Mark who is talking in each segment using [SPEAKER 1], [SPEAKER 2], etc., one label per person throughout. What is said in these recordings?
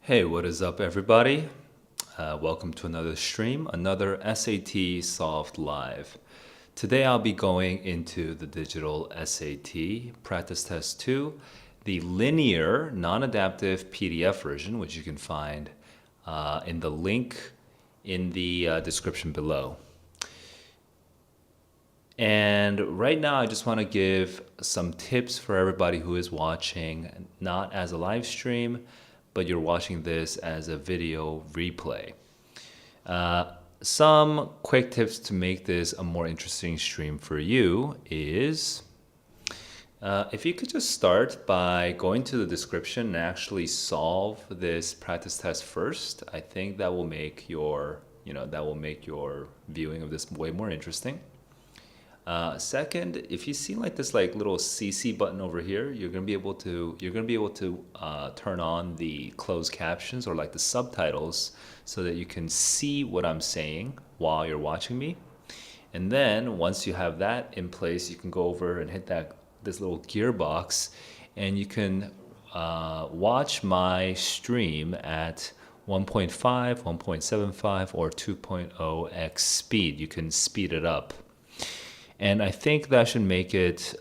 [SPEAKER 1] Hey, what is up, everybody? Welcome to another stream, another SAT Solved Live. Today I'll be going into the digital SAT practice test 2, the linear non-adaptive PDF version, which you can find in the link in the description below. And right now, I just want to give some tips for everybody who is watching, not as a live stream, but you're watching this as a video replay. Some quick tips to make this a more interesting stream for you is if you could just start by going to the description and actually solve this practice test first. I think that will make your viewing of this way more interesting. Second, if you see like this little CC button over here, you're gonna be able to turn on the closed captions or like the subtitles so that you can see what I'm saying while you're watching me. And then once you have that in place, you can go over and hit this little gearbox, and you can watch my stream at 1.5, 1.75, or 2.0x speed. You can speed it up. And I think that should make it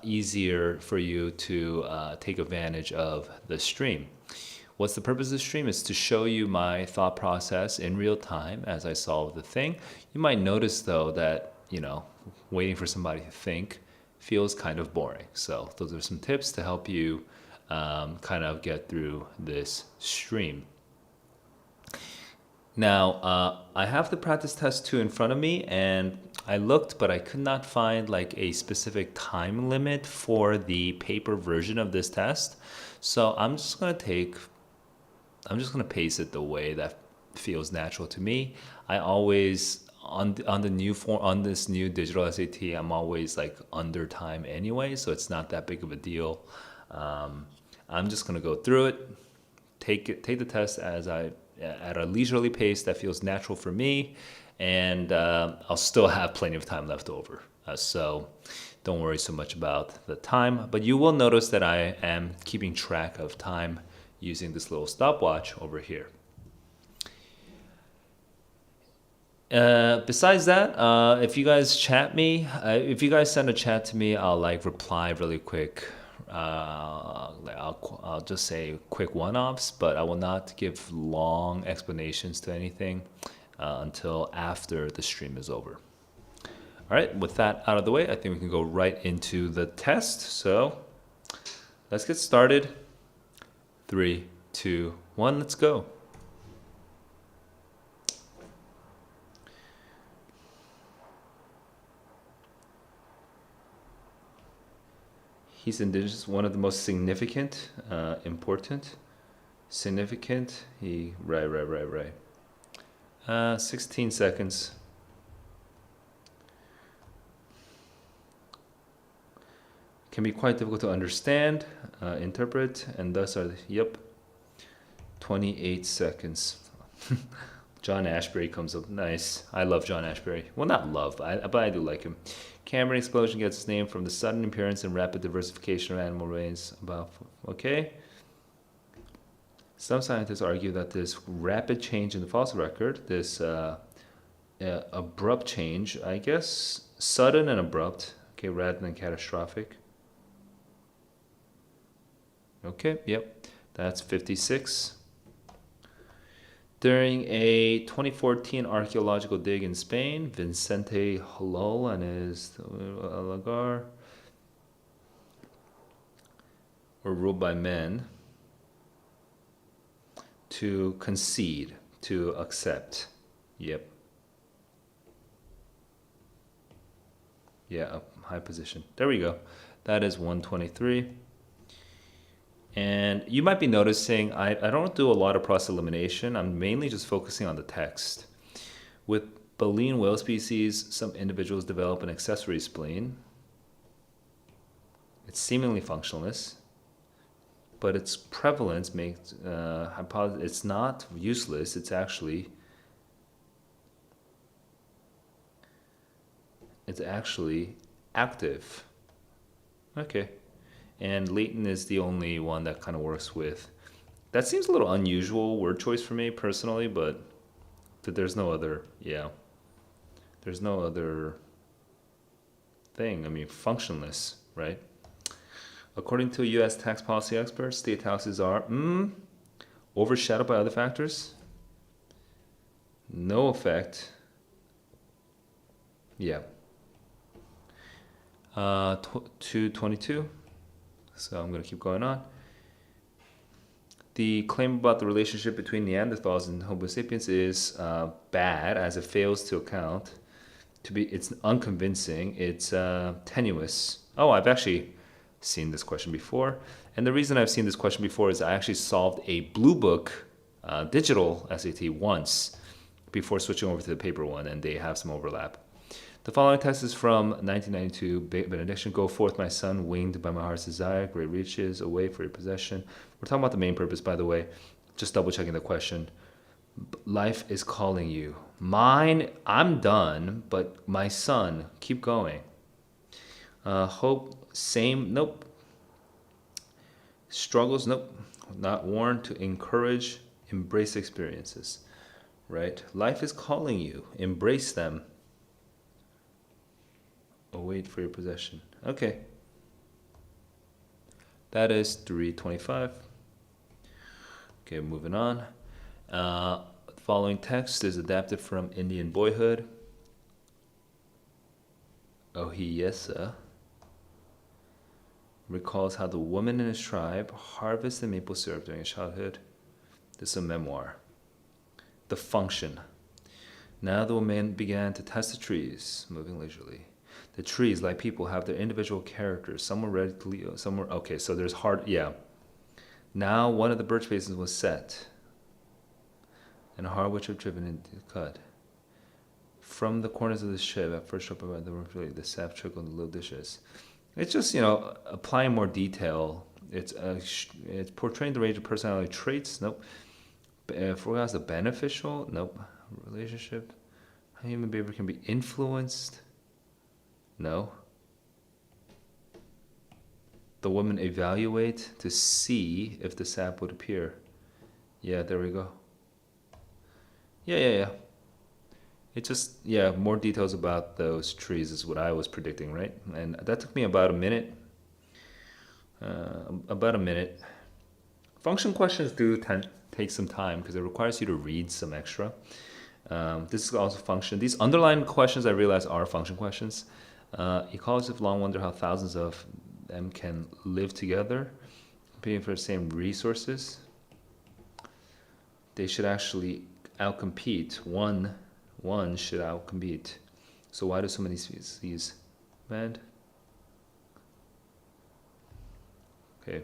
[SPEAKER 1] easier for you to take advantage of the stream. What's the purpose of the stream? Is to show you my thought process in real time as I solve the thing. You might notice though that, waiting for somebody to think feels kind of boring. So those are some tips to help you kind of get through this stream. Now, I have the practice test 2 in front of me, and I looked, but I could not find like a specific time limit for the paper version of this test. So I'm just gonna pace it the way that feels natural to me. I always on this new digital SAT, I'm always like under time anyway, so it's not that big of a deal. I'm just gonna go through it, take the test at a leisurely pace that feels natural for me, and I'll still have plenty of time left over. So don't worry so much about the time, but you will notice that I am keeping track of time using this little stopwatch over here. Besides that, if you guys if you guys send a chat to me, I'll reply really quick. I'll just say quick one-offs, but I will not give long explanations to anything until after the stream is over. All right, with that out of the way, I think we can go right into the test. So let's get started. 3, 2, 1, let's go. He's indigenous, one of the most significant, important, significant. Right. 16 seconds. Can be quite difficult to understand, interpret, and thus are, 28 seconds. John Ashbery comes up. Nice. I love John Ashbery. Well, not love, but I do like him. Cambrian explosion gets its name from the sudden appearance and rapid diversification of animal remains. Okay. Some scientists argue that this rapid change in the fossil record, this abrupt change, I guess, sudden and abrupt, okay, rather than catastrophic. Okay, yep, that's 56. During a 2014 archaeological dig in Spain, Vicente Holol and his Alagar were ruled by men to concede, to accept. Yep. Yeah, a high position. There we go. That is 123. And you might be noticing I don't do a lot of process elimination. I'm mainly just focusing on the text. With baleen whale species, some individuals develop an accessory spleen. It's seemingly functionless, but its prevalence makes it's not useless. It's actually active. Okay. And latent is the only one that kind of works with That seems a little unusual word choice for me personally, but there's no other, there's no other thing. I mean, functionless, right? According to U.S. tax policy experts, state taxes are overshadowed by other factors. No effect. Yeah. 222. So I'm going to keep going on. The claim about the relationship between Neanderthals and Homo sapiens is bad, as it fails to account. It's unconvincing. It's tenuous. Oh, I've actually seen this question before, and the reason I've seen this question before is I actually solved a blue book digital SAT once before switching over to the paper one, and they have some overlap. The following text is from 1992 benediction. Go forth, my son, winged by my heart's desire, great riches away for your possession. We're talking about the main purpose, by the way. Just double checking the question. Life is calling you. Mine, I'm done, but my son, keep going. Hope, same, nope. Struggles, nope. Not warned, to encourage, embrace experiences, right? Life is calling you. Embrace them. Await for your possession. Okay. That is 325. Okay, moving on. The following text is adapted from Indian Boyhood. Ohiyesa recalls how the woman in his tribe harvested maple syrup during his childhood. This is a memoir. The function. Now the woman began to test the trees, moving leisurely. The trees, like people, have their individual characters. Some were red, some were... Okay, so there's hard... Yeah. Now one of the birch bases was set, and a hard which had driven into the cut. From the corners of the ship, at first up by the sap trickled in the little dishes. It's just, applying more detail. It's portraying the range of personality traits. Nope. Forecasts the beneficial. Nope. Relationship. How human behavior can be influenced. No. The woman evaluate to see if the sap would appear. Yeah, there we go. Yeah. It just, more details about those trees is what I was predicting, right? And that took me about a minute. Function questions do take some time because it requires you to read some extra. This is also function. These underlined questions I realize are function questions. Ecologists have long wondered how thousands of them can live together, competing for the same resources. They should actually outcompete. One should outcompete. So why do so many species band? Okay.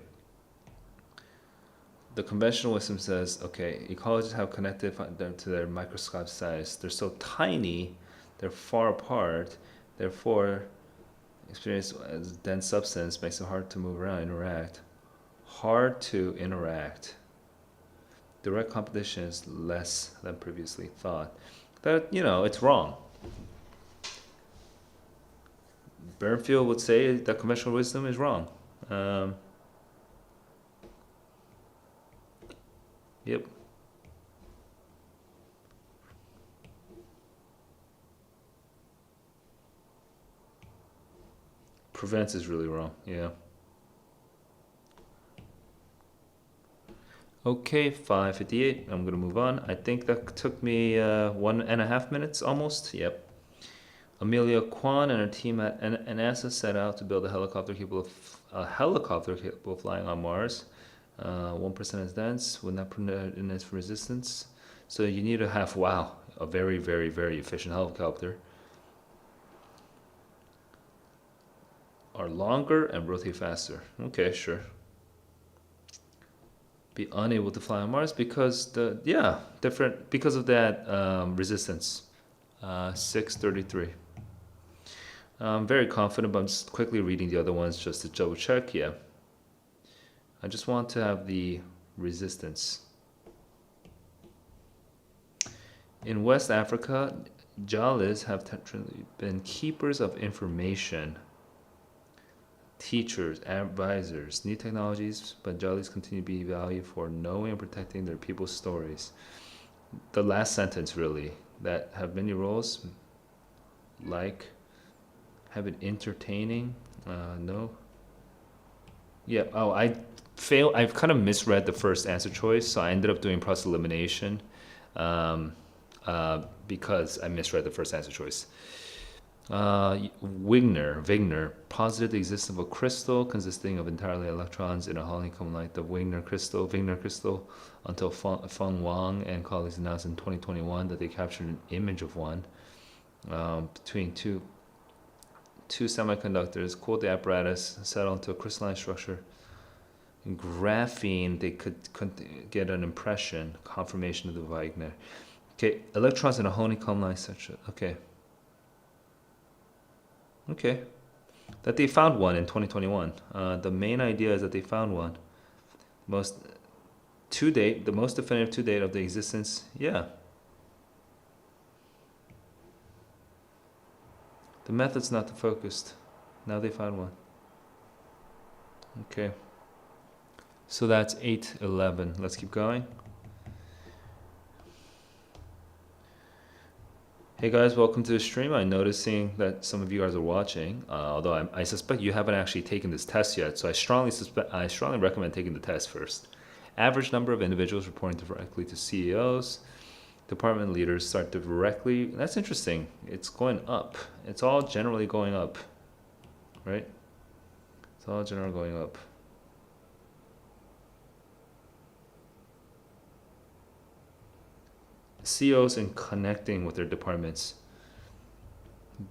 [SPEAKER 1] The conventional wisdom says, okay, ecologists have connected to their microscopic size. They're so tiny, they're far apart. Therefore, experience as dense substance makes it hard to move around, interact. Hard to interact. Direct competition is less than previously thought. That, it's wrong. Bernfield would say that conventional wisdom is wrong. Yep. Prevents is really wrong, yeah. Okay, 5:58. I'm gonna move on. I think that took me 1.5 minutes almost. Yep. Amelia Kwan and her team at NASA set out to build a helicopter capable of flying on Mars. 1% as dense, would not permit its resistance. So you need to have a very, very, very efficient helicopter. Are longer and rotate faster. Okay, sure. Be unable to fly on Mars because because of that resistance. 633. I'm very confident, but I'm just quickly reading the other ones just to double check. Yeah. I just want to have the resistance. In West Africa, Jalis have been keepers of information. teachers, advisors, new technologies, but Jollies continue to be valued for knowing and protecting their people's stories. The last sentence, really, that have many roles, like, have it entertaining. No. Yeah. Oh, I've kind of misread the first answer choice, so I ended up doing process elimination because I misread the first answer choice. Wigner posited the existence of a crystal consisting of entirely electrons in a honeycomb like the Wigner crystal, until Feng Wang and colleagues announced in 2021 that they captured an image of one between two semiconductors, cooled the apparatus, settled into a crystalline structure. In graphene, they could get an impression, confirmation of the Wigner. Okay, electrons in a honeycomb-like structure. Okay. That they found one in 2021. The main idea is that they found one. The most definitive to date of the existence. Yeah. The method's not the focused. Now they found one. Okay. So that's 8:11. Let's keep going. Hey guys, welcome to the stream. I'm noticing that some of you guys are watching, although I suspect you haven't actually taken this test yet, so I strongly recommend taking the test first. Average number of individuals reporting directly to CEOs. Department leaders start directly. That's interesting. It's going up. It's all generally going up, right? It's all generally going up. CEOs in connecting with their departments.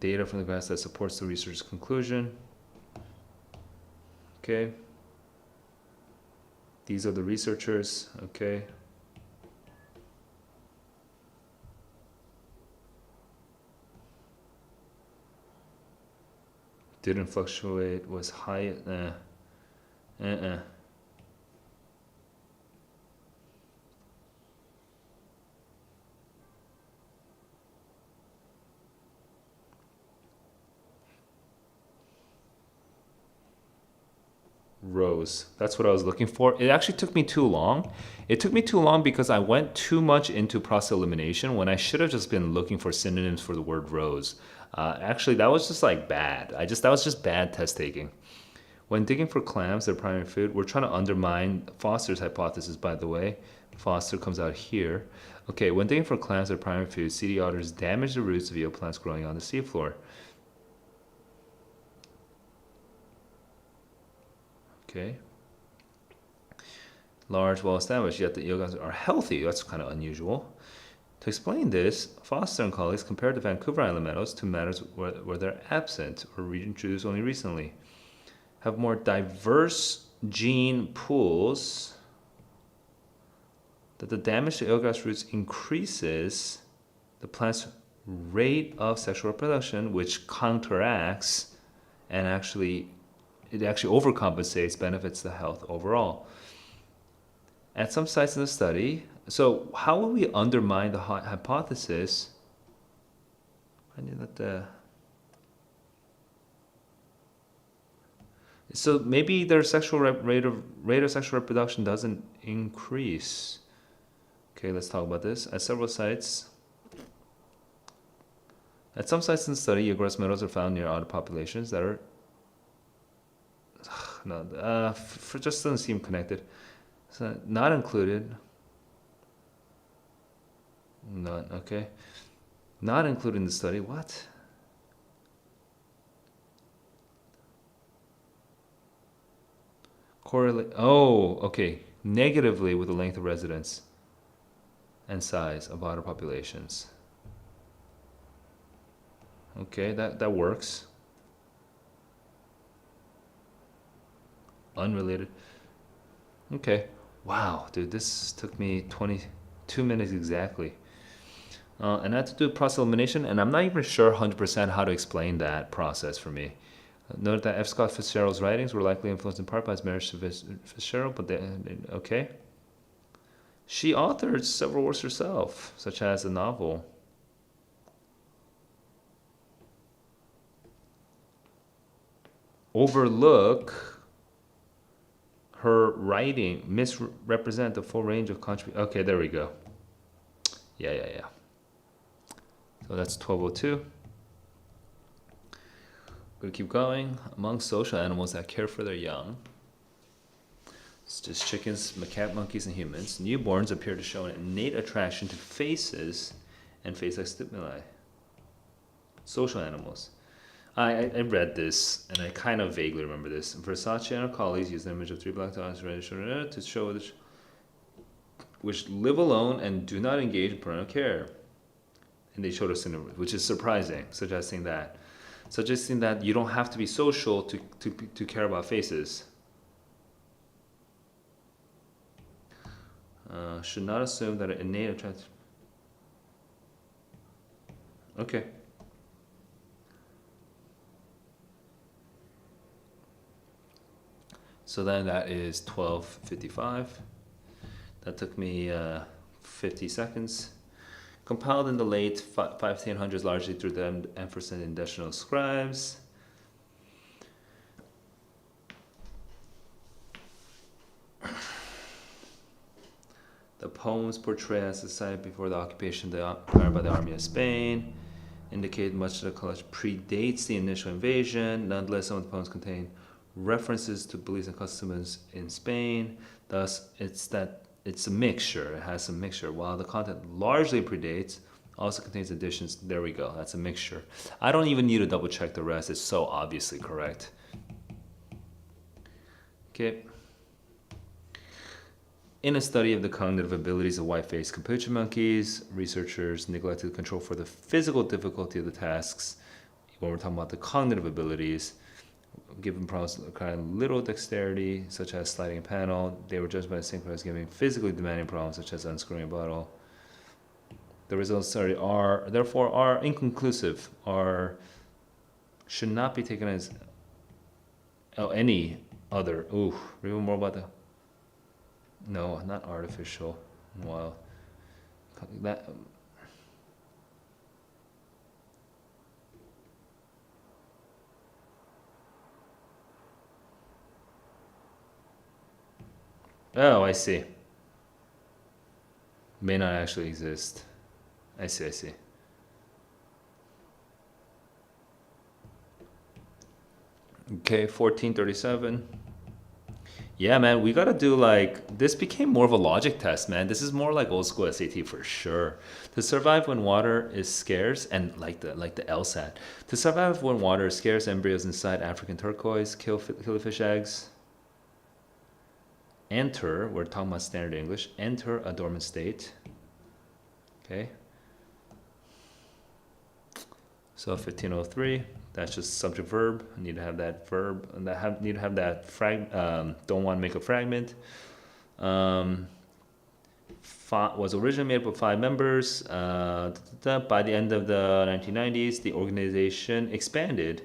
[SPEAKER 1] Data from the graphs that supports the research's conclusion. Okay. These are the researchers. Okay. Didn't fluctuate, was high. Rows. That's what I was looking for. It actually took me too long. It took me too long because I went too much into process elimination when I should have just been looking for synonyms for the word rows. Actually, that was just like bad. That was just bad test taking. When digging for clams, their primary food, we're trying to undermine Foster's hypothesis, by the way. Foster comes out here. Okay, when digging for clams, their primary food, sea otters damage the roots of eel plants growing on the seafloor. Okay. Large, well-established, yet the eels are healthy. That's kind of unusual. To explain this, Foster and colleagues compared the Vancouver Island meadows to meadows where they're absent or reintroduced only recently. Have more diverse gene pools, that the damage to eelgrass roots increases the plant's rate of sexual reproduction, which counteracts and it actually overcompensates, benefits the health overall. At some sites in the study, so how will we undermine the hypothesis? I knew that so maybe their rate of sexual reproduction doesn't increase. Okay, let's talk about this. At some sites in the study, eelgrass meadows are found near otter populations that are just doesn't seem connected. So not included. None. Okay. Not included in the study. What? Correlate. Oh, okay. Negatively with the length of residence and size of otter populations. Okay, that works. Unrelated. Okay. Wow, dude, this took me 22 minutes exactly. And I had to do process elimination, and I'm not even sure 100% how to explain that process for me. Note that F. Scott Fitzgerald's writings were likely influenced in part by his marriage to Fitzgerald, but okay. She authored several works herself, such as a novel. overlook her writing, misrepresent the full range of contribution. Okay, there we go. Yeah. So that's 1202. We're gonna keep going. Among social animals that care for their young, it's just chickens, macaque, monkeys, and humans. Newborns appear to show an innate attraction to faces and face-like stimuli. Social animals. I read this, and I kind of vaguely remember this. Versace and her colleagues used an image of three black dogs to show which live alone and do not engage in parental care. And they showed us in which is surprising, suggesting that you don't have to be social to care about faces. Should not assume that an innate attraction. Okay. So then that is 1255. That took me 50 seconds. Compiled in the late 1500s largely through the emphasis in industrial scribes. The poems portray a society before the occupation acquired by the army of Spain. Indicate much of the collection predates the initial invasion. Nonetheless, some of the poems contain references to beliefs and customs in Spain. Thus, it's a mixture. It has some mixture. While the content largely predates, also contains additions. There we go. That's a mixture. I don't even need to double check the rest. It's so obviously correct. Okay. In a study of the cognitive abilities of white-faced capuchin monkeys, researchers neglected control for the physical difficulty of the tasks. When we're talking about the cognitive abilities, given problems requiring little dexterity, such as sliding a panel, they were judged by the same as giving physically demanding problems, such as unscrewing a bottle. The results therefore are inconclusive, should not be taken as any other. Ooh, read more about that. No, not artificial. Well, that. Oh, I see. May not actually exist. I see. Okay, 1437. Yeah, man, we gotta do this became more of a logic test, man. This is more like old school SAT for sure. To survive when water is scarce, and like the LSAT. To survive when water is scarce, embryos inside African turquoise kill fish eggs. Enter, we're talking about standard English, enter a dormant state. Okay. So 1503, that's just subject verb. I need to have that verb, and need to have that don't want to make a fragment. Was originally made up of 5 members. By the end of the 1990s, the organization expanded.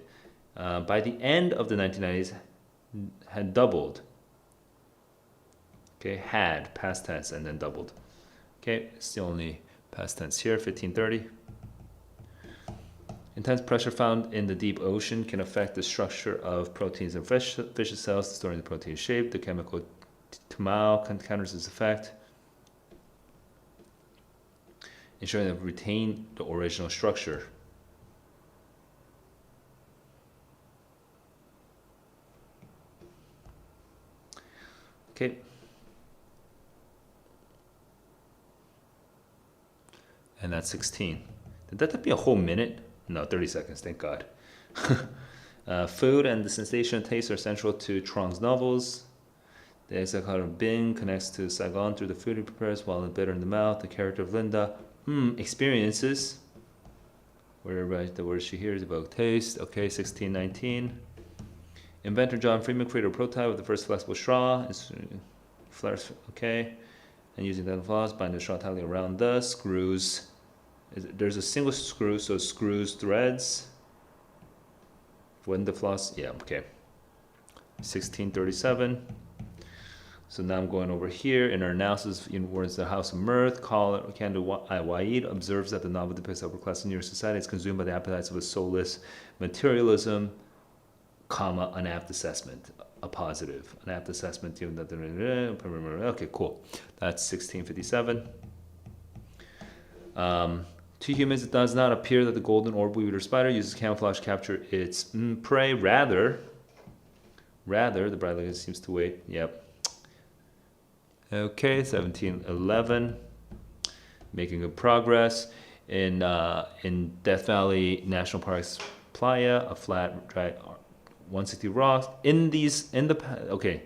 [SPEAKER 1] By the end of the 1990s, had doubled. Okay, had, past tense, and then doubled. Okay, it's the only past tense here, 1530. Intense pressure found in the deep ocean can affect the structure of proteins in fish cells, distorting the protein shape. The chemical TMAO counters this effect, ensuring that retain the original structure. Okay. And that's 16. Did that be a whole minute? No, 30 seconds, thank God. Food and the sensation of taste are central to Truong's novels. The exotic Bing connects to Saigon through the food he prepares while bitter in the mouth. The character of Linda experiences. Where the words she hears evoke taste. Okay, 1619. Inventor John Freeman created a prototype with the first flexible straw. Okay. And using that floss, bind the straw tightly around the screws. There's a single screw, so screws threads. When the floss, yeah, okay. 1637. So now I'm going over here. In our analysis, in words, the House of Mirth, Khalid Waid observes that the novel depicts upper class in New York society. It's consumed by the appetites of a soulless materialism. comma, an apt assessment, a positive. An apt assessment, okay, cool. That's 1657. To humans, it does not appear that the golden orb weaver spider uses camouflage to capture its prey. Rather, the bright seems to wait. Yep. Okay, 1711. Making good progress. In Death Valley National Park's playa, a flat, dry 160 rocks. Okay,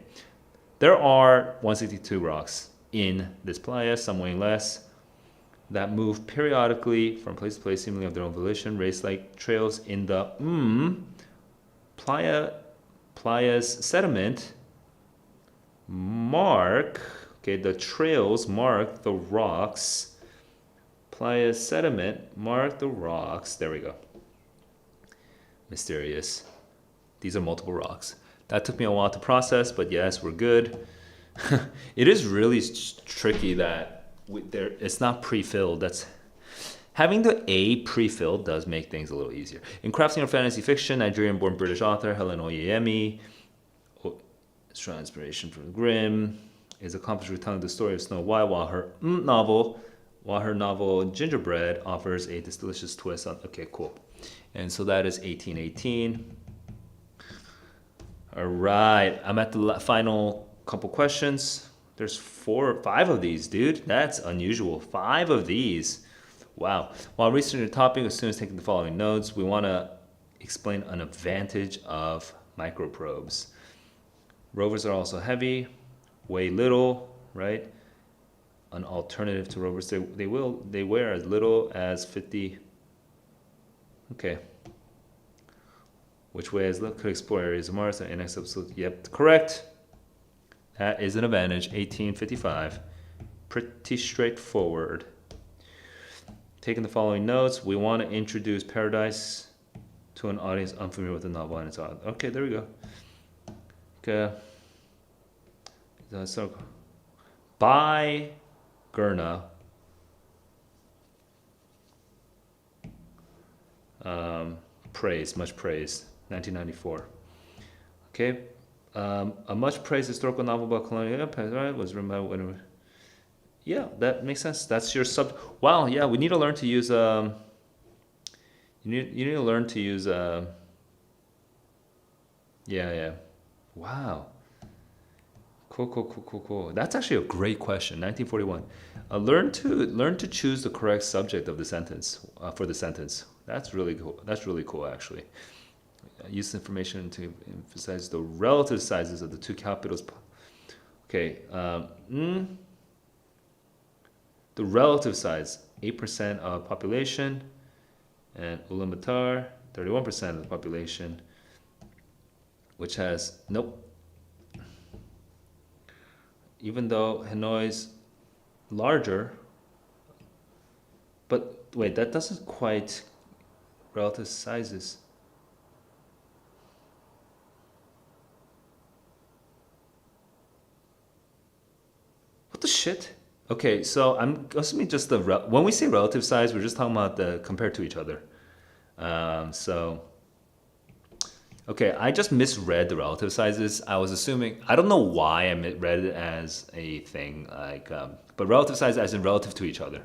[SPEAKER 1] there are 162 rocks in this playa, some weighing less, that move periodically from place to place, seemingly of their own volition, race-like trails in the playa's sediment mark. Okay, the trails mark the rocks. Playa's sediment mark the rocks. There we go. Mysterious. These are multiple rocks. That took me a while to process, but yes, we're good. It is really tricky that it's not pre-filled. That's having the A pre-filled does make things a little easier. In crafting or fantasy fiction, Nigerian-born British author Helen Oyeyemi, strong inspiration from Grimm, is accomplished with telling the story of Snow White, while her novel Gingerbread offers a delicious twist on. Okay, cool. And so that is 1818. All right, I'm at the final couple questions. There's 4 or 5 of these, dude. That's unusual. 5 of these. Wow. While researching the topic, as soon as taking the following notes, we want to explain an advantage of microprobes. Rovers are also heavy, weigh little, right? An alternative to rovers, they weigh as little as 50. Okay. Which way is could explore areas of Mars and inaccessible? Yep, correct. That is an advantage. 1855. Pretty straightforward. Taking the following notes, we want to introduce Paradise to an audience unfamiliar with the novel and its author. Okay, there we go. Okay. So, by Gurna. Praise, much praise. 1994. Okay. A much praised historical novel about colonial empire was written by when. Yeah, that makes sense. That's your sub. Wow. Yeah, we need to learn to use. You need to learn to use. Yeah. Wow. Cool. That's actually a great question. 1941. Learn to choose the correct subject of the sentence for the sentence. That's really cool. That's really cool, actually. Use information to emphasize the relative sizes of the two capitals. Okay. The relative size, 8% of population, and Ulaanbaatar, 31% of the population, which has nope. Even though Hanoi's larger, but wait, that doesn't quite relative sizes. What the shit? Okay, so I'm assuming just when we say relative size, we're just talking about the compared to each other. Okay, I just misread the relative sizes. I was assuming, I don't know why I read it as a thing, like, but relative size as in relative to each other.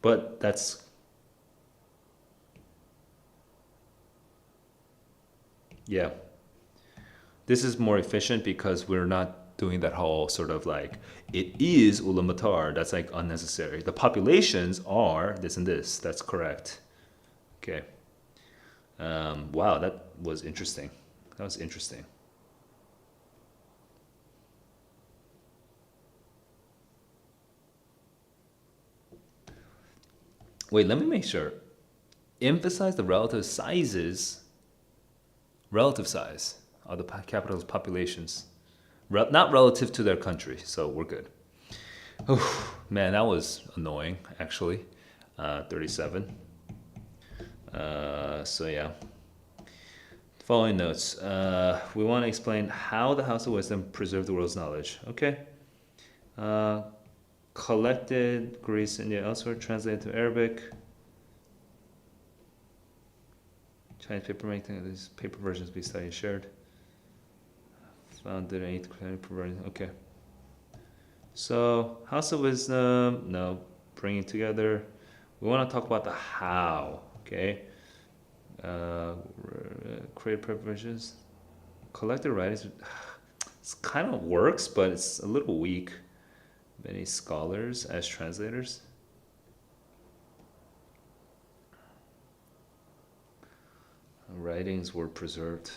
[SPEAKER 1] But that's, yeah. This is more efficient because we're not doing that whole sort of like, it is Ulaanbaatar. That's like unnecessary. The populations are this and this. That's correct. Okay. Wow, that was interesting. That was interesting. Wait, let me make sure. Emphasize the relative size of the capital's populations. Not relative to their country, so we're good. Oh, man, that was annoying, actually. 37. So yeah. Following notes. We want to explain how the House of Wisdom preserved the world's knowledge. Okay. collected Greece, India, elsewhere, translated to Arabic. Chinese paper making these paper versions be studied and shared. Founded in 8th perversion. Okay. So House of Wisdom, no, bringing together. We want to talk about the how. Okay. Create provisions. Collected writings. It kind of works, but it's a little weak. Many scholars as translators. Writings were preserved.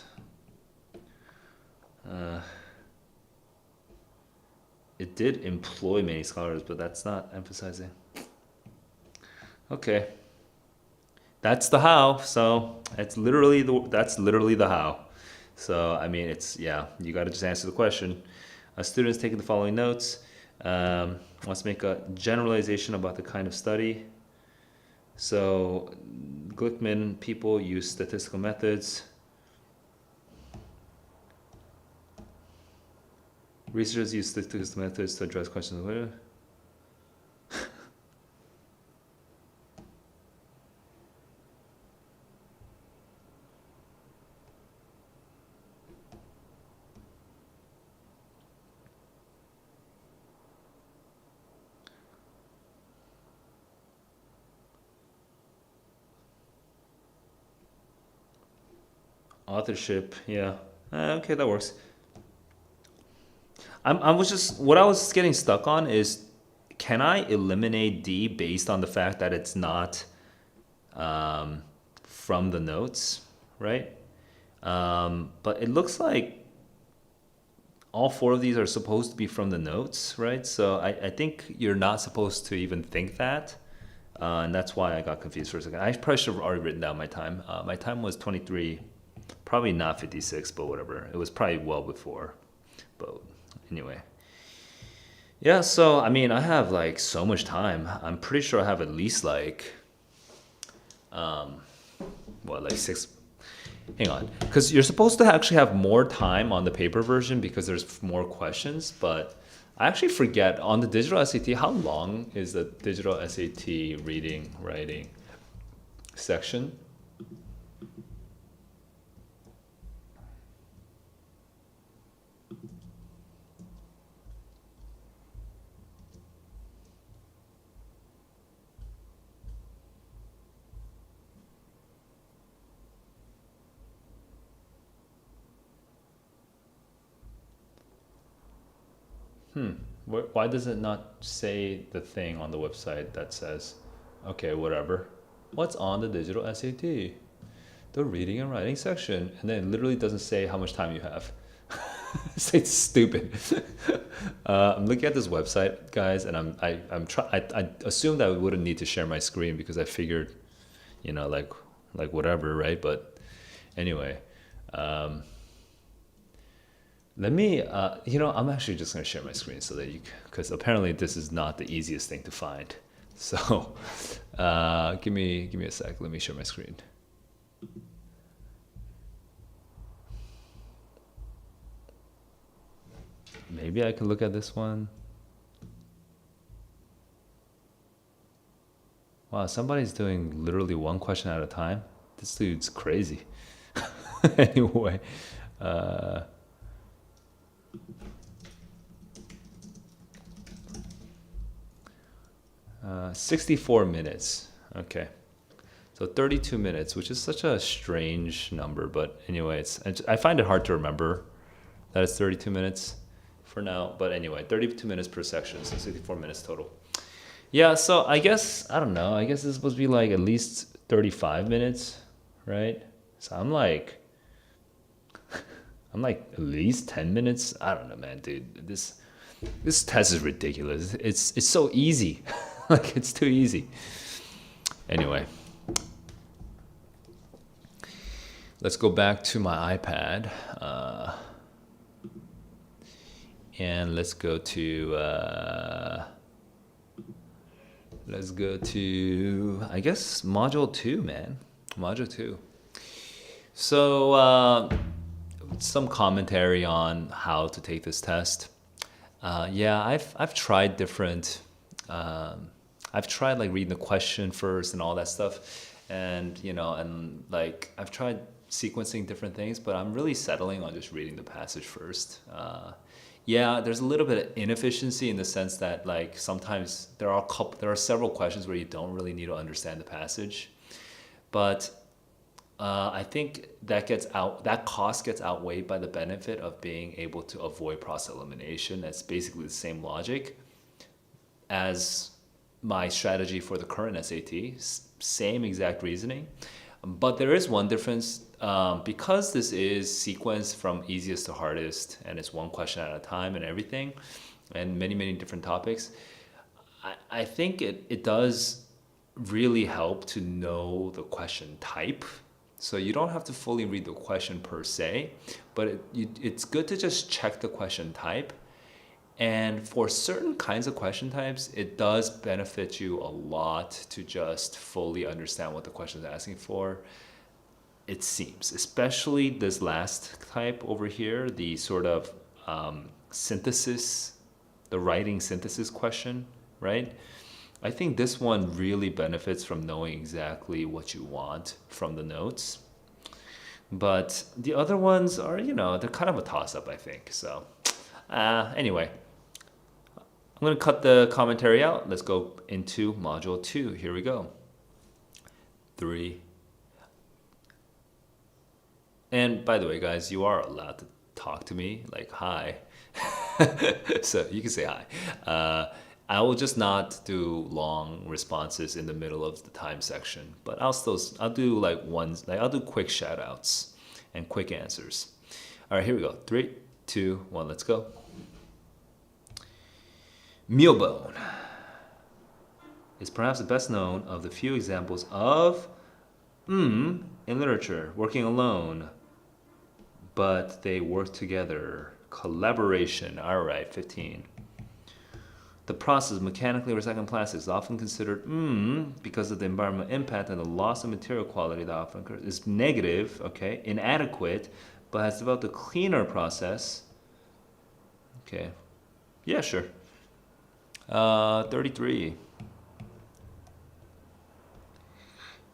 [SPEAKER 1] It did employ many scholars, but that's not emphasizing. Okay. That's the how. So that's literally the how. So I mean, you got to just answer the question. A student is taking the following notes. Wants to make a generalization about the kind of study. So Glickman people use statistical methods. Researchers use statistical methods to address questions of authorship. Yeah. Okay, that works. What I was getting stuck on is, can I eliminate D based on the fact that it's not from the notes, right? But it looks like all four of these are supposed to be from the notes, right? So I think you're not supposed to even think that. And that's why I got confused for a second. I probably should have already written down my time. My time was 23, probably not 56, but whatever. It was probably well before. But anyway. Yeah, so I mean, I have like so much time. I'm pretty sure I have at least like, like 6. Hang on, because you're supposed to actually have more time on the paper version because there's more questions, but I actually forget on the digital SAT, how long is the digital SAT reading, writing section? Why does it not say the thing on the website that says, okay, whatever, what's on the digital SAT? The reading and writing section. And then it literally doesn't say how much time you have. It's stupid. I'm looking at this website, guys, and I assumed I wouldn't need to share my screen because I figured, like whatever, right? But anyway, let me, I'm actually just going to share my screen so that because apparently this is not the easiest thing to find. So give me a sec. Let me share my screen. Maybe I can look at this one. Wow, somebody's doing literally one question at a time. This dude's crazy. Anyway, 64 minutes. Okay. So 32 minutes, which is such a strange number, but anyway, I find it hard to remember that it's 32 minutes for now. But anyway, 32 minutes per section, so 64 minutes total. Yeah, so I guess, I don't know, I guess it's supposed to be like at least 35 minutes, right? So I'm like at least 10 minutes. I don't know, man, dude. This test is ridiculous. It's so easy. Like, it's too easy. Anyway, let's go back to my iPad, and let's go to I guess module 2, man. Module 2. So some commentary on how to take this test. Yeah, I've tried different I've tried like reading the question first and all that stuff, and and like I've tried sequencing different things, but I'm really settling on just reading the passage first. Yeah, there's a little bit of inefficiency in the sense that like sometimes there are several questions where you don't really need to understand the passage, but I think that cost gets outweighed by the benefit of being able to avoid process elimination. That's basically the same logic as my strategy for the current SAT. Same exact reasoning, but there is one difference. Because this is sequenced from easiest to hardest, and it's one question at a time and everything, and many different topics. I think it does really help to know the question type. So you don't have to fully read the question per se, but it's good to just check the question type. And for certain kinds of question types, it does benefit you a lot to just fully understand what the question is asking for. It seems, especially this last type over here, the sort of synthesis, the writing synthesis question, right? I think this one really benefits from knowing exactly what you want from the notes. But the other ones are, they're kind of a toss-up, I think. So anyway, I'm going to cut the commentary out. Let's go into Module 2. Here we go. 3. And by the way, guys, you are allowed to talk to me, like, hi. So you can say hi. I will just not do long responses in the middle of the time section, but I'll do I'll do quick shout outs and quick answers. All right, here we go. 3, 2, 1, let's go. Mealbone is perhaps the best known of the few examples of in literature, working alone, but they work together. Collaboration. All right, 15. The process of mechanically recycling plastics is often considered because of the environmental impact and the loss of material quality that often occurs is negative, okay, inadequate, but has developed a cleaner process. Okay, yeah, sure. 33.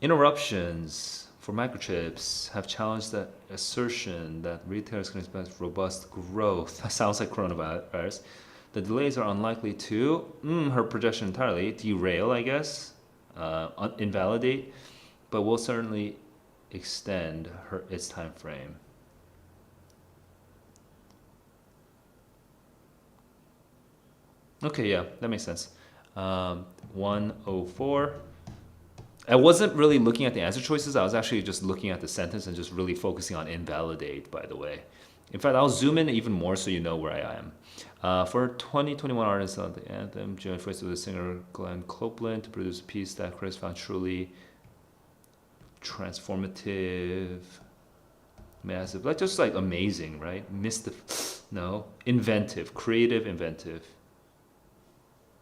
[SPEAKER 1] Interruptions for microchips have challenged the assertion that retailers can expect robust growth. That sounds like coronavirus. The delays are unlikely to, her projection entirely, derail, I guess, invalidate, but will certainly extend its time frame. Okay, yeah, that makes sense. 104. I wasn't really looking at the answer choices. I was actually just looking at the sentence and just really focusing on invalidate, by the way. In fact, I'll zoom in even more so you know where I am. For 2021 artists on the anthem, joined forces with the singer Glenn Copeland to produce a piece that Chris found truly transformative, massive, just like amazing, right? Inventive, creative, inventive.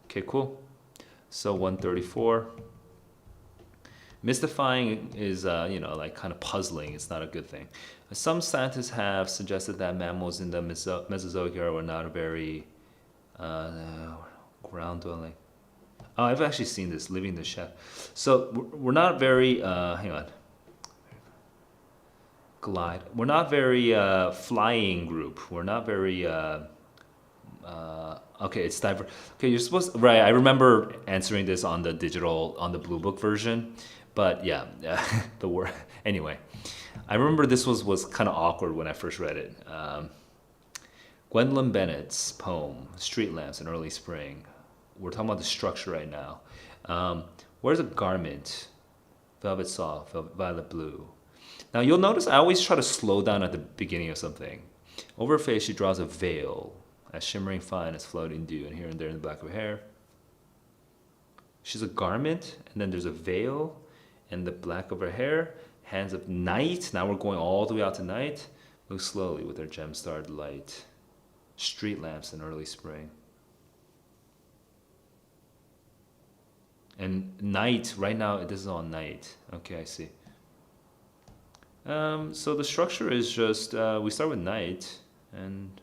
[SPEAKER 1] Okay, cool. So 134. Mystifying is, kind of puzzling. It's not a good thing. Some scientists have suggested that mammals in the Mesozoic era were not very ground-dwelling. Oh, I've actually seen this, Living the Chef. So we're not very, hang on. Glide. We're not very flying group. We're not very, okay, it's diverse. Okay, you're supposed, right, I remember answering this on the Blue Book version. But yeah, the word. Anyway, I remember this was kind of awkward when I first read it. Gwendolyn Bennett's poem, Street Lamps in Early Spring. We're talking about the structure right now. Where's a garment? Velvet soft, violet blue. Now you'll notice I always try to slow down at the beginning of something. Over her face she draws a veil, as shimmering fine as floating dew, and here and there in the back of her hair. She's a garment, and then there's a veil, and the black of her hair, hands of night. Now we're going all the way out to night. Move slowly with her gem-starred light. Street lamps in early spring. And night, right now, this is all night. Okay, I see. So the structure is just, we start with night, and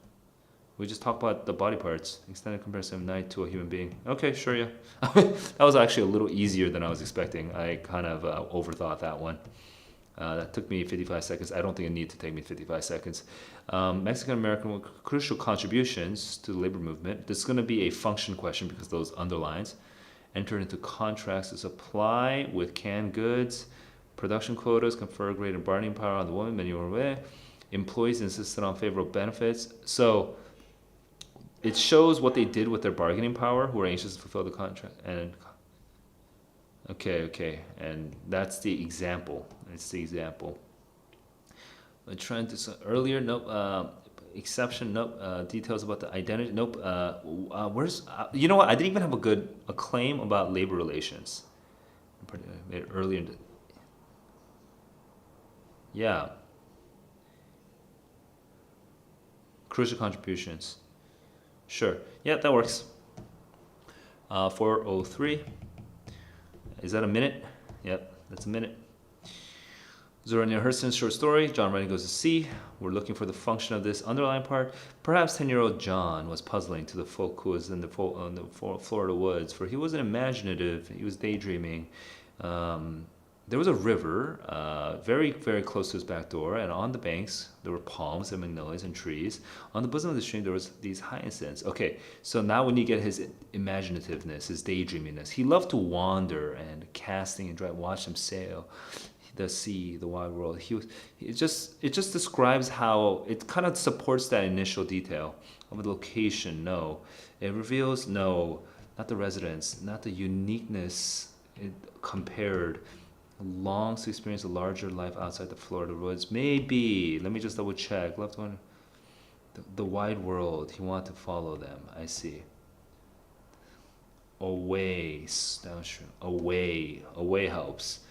[SPEAKER 1] We just talk about the body parts. Extended comparison of night to a human being. Okay, sure, yeah. That was actually a little easier than I was expecting. I kind of overthought that one. That took me 55 seconds. I don't think it needed to take me 55 seconds. Mexican-American crucial contributions to the labor movement. This is going to be a function question because those underlines. Entered into contracts to supply with canned goods. Production quotas confer greater bargaining power on the woman. Many way. Employees insisted on favorable benefits. So it shows what they did with their bargaining power, who were anxious to fulfill the contract. And okay, and that's the example. It's the example. I'm trying to earlier. Nope. Exception. Nope. Details about the identity. Nope. Where's? You know what? I didn't even have a claim about labor relations. Made it earlier. Yeah. Crucial contributions. Sure. Yeah, that works. 4:03. Is that a minute? Yep, that's a minute. Zora Neale Hurston's short story, John Writing Goes to Sea. We're looking for the function of this underlying part. Perhaps 10-year-old John was puzzling to the folk who was in the Florida woods, for he wasn't imaginative, he was daydreaming. There was a river very, very close to his back door, and on the banks there were palms and magnolias and trees. On the bosom of the stream there was these hyacinths. Okay, so now when you get his imaginativeness, his daydreaminess, he loved to wander and casting and watch them sail. The sea, the wide world. It just describes how it kind of supports that initial detail of the location. No, it reveals no, not the residence, not the uniqueness. It compared. Longs to experience a larger life outside the Florida woods. Maybe. Let me just double check. Left one. The wide world. He wanted to follow them. I see. Away. Downstream. Away. Away helps.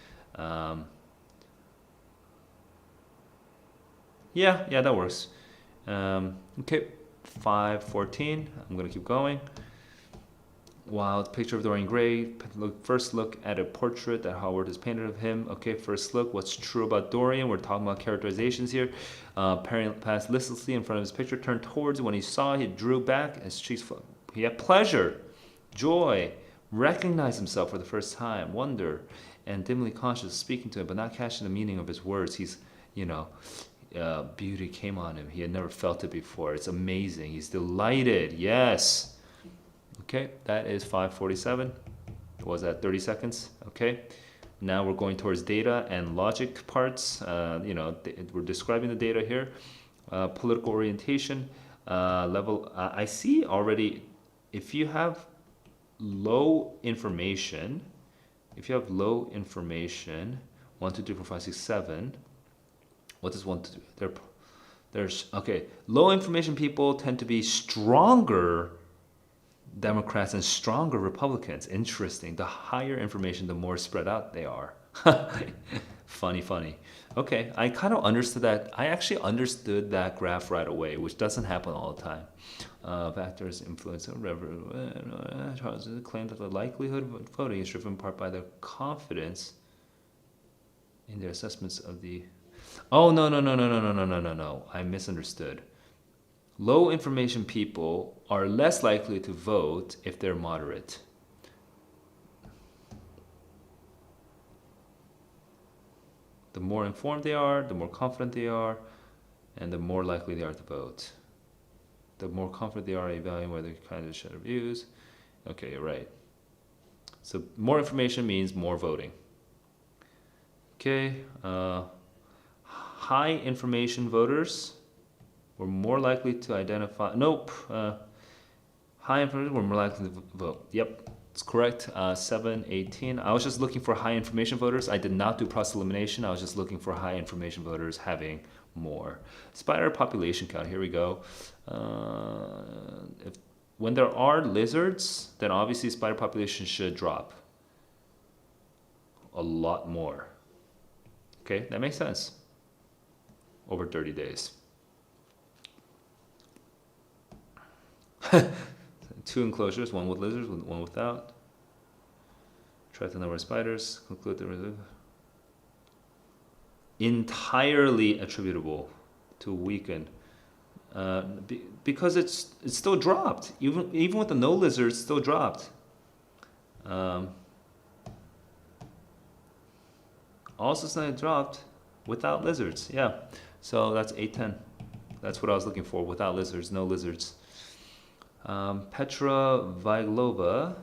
[SPEAKER 1] Yeah, that works. Okay. 5:14. I'm going to keep going. Wild picture of Dorian Gray. First look at a portrait that Howard has painted of him. Okay, first look. What's true about Dorian? We're talking about characterizations here. Perry passed listlessly in front of his picture, turned towards it. When he saw it, he drew back. His cheeks fell. He had pleasure, joy, recognized himself for the first time, wonder, and dimly conscious of speaking to him, but not catching the meaning of his words. He's, beauty came on him. He had never felt it before. It's amazing. He's delighted. Yes. Okay, that is 5:47. Was that 30 seconds? Okay. Now we're going towards data and logic parts. We're describing the data here. Political orientation level. I see already. If you have low information, 1, 2, 3, 4, 5, 6, 7. What does 1, 2, 3? There's okay. Low information people tend to be stronger Democrats and stronger Republicans. Interesting. The higher information, the more spread out they are. Funny. Okay, I kind of understood that. I actually understood that graph right away, which doesn't happen all the time. Factors influence Charles claimed that the likelihood of voting is driven in part by their confidence in their assessments of the. Oh no! I misunderstood. Low information people are less likely to vote if they're moderate. The more informed they are, the more confident they are, and the more likely they are to vote. The more confident they are evaluating whether candidates share their views. Okay, you're right. So more information means more voting. Okay, high information voters were more likely to identify. Nope. High information were more likely to vote. Yep, it's correct. 7:18. I was just looking for high information voters. I did not do process elimination. I was just looking for high information voters having more. Spider population count. Here we go. When there are lizards, then obviously spider population should drop a lot more. Okay, that makes sense. Over 30 days. 2 enclosures, 1 with lizards, 1 without. Track the number of spiders. Conclude the entirely attributable to weaken. Because it's still dropped. Even with the no lizards, it's still dropped. Also, it's not dropped without lizards. Yeah, so that's 810. That's what I was looking for. Without lizards, no lizards. Petra Viglova,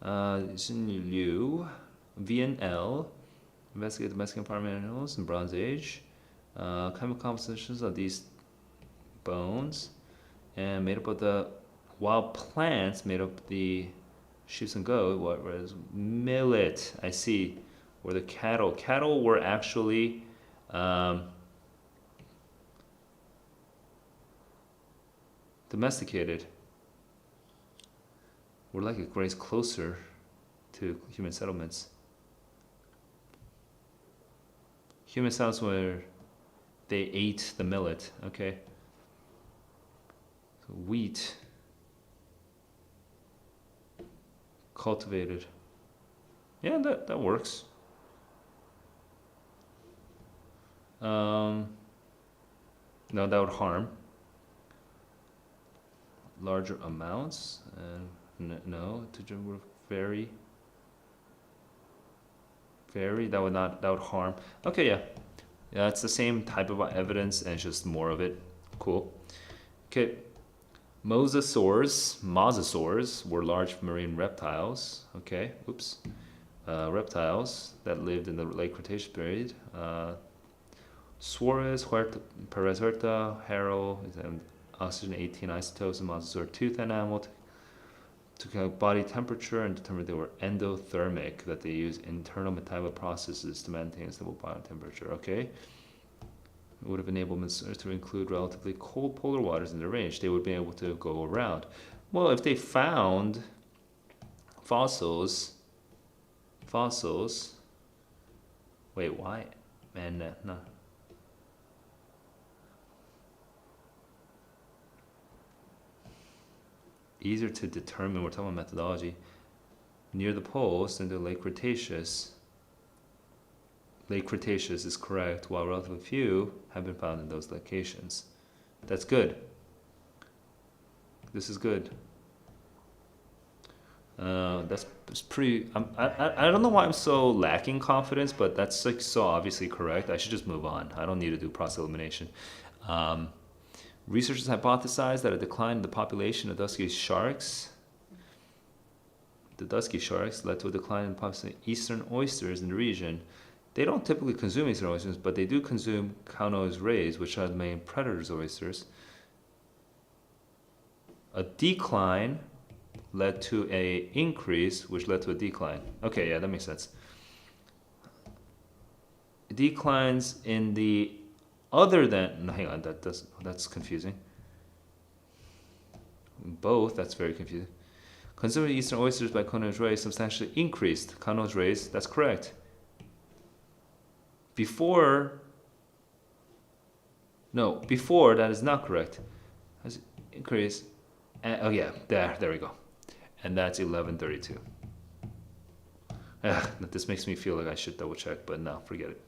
[SPEAKER 1] Xin Liu, VNL, investigate domestic farm animals in Bronze Age. Chemical compositions of these bones, and made up of the wild plants, made up the sheep and goat. What was millet? I see. Were the cattle? Cattle were actually domesticated. Were like it grazed closer to human settlements. Human settlements where they ate the millet. Okay. So wheat. Cultivated. Yeah, that works. No, that would harm. Larger amounts, and no, to vary. That would harm. Okay, yeah, it's the same type of evidence, and it's just more of it. Cool. Okay, mosasaurs were large marine reptiles. Okay, oops, reptiles that lived in the late Cretaceous period. Suarez, Perez Huerta, Harrell, oxygen 18 isotopes in mosasaur tooth animal to calculate body temperature and determine they were endothermic, that they use internal metabolic processes to maintain a stable body temperature. Okay, it would have enabled mosasaurs to include relatively cold polar waters in their range. They would be able to go around. Well, if they found fossils. Wait, why? Man, no. Easier to determine, we're talking about methodology, near the poles in the late Cretaceous. Late Cretaceous is correct, while relatively few have been found in those locations. That's good. This is good. That's pretty. I don't know why I'm so lacking confidence, but that's like so obviously correct. I should just move on. I don't need to do process elimination. Researchers hypothesized that a decline in the population of dusky sharks, led to a decline in the population of eastern oysters in the region. They don't typically consume eastern oysters, but they do consume cow-nosed rays, which are the main predators of oysters. A decline led to a increase, which led to a decline. Okay, yeah, that makes sense. Declines in the other than, no, hang on, that's confusing. Both, that's very confusing. Consuming eastern oysters by cow-nosed rays substantially increased. Cow-nosed rays, that's correct. Before that is not correct. Has it increased? Oh yeah, there we go. And that's 1132. This makes me feel like I should double check, but no, forget it.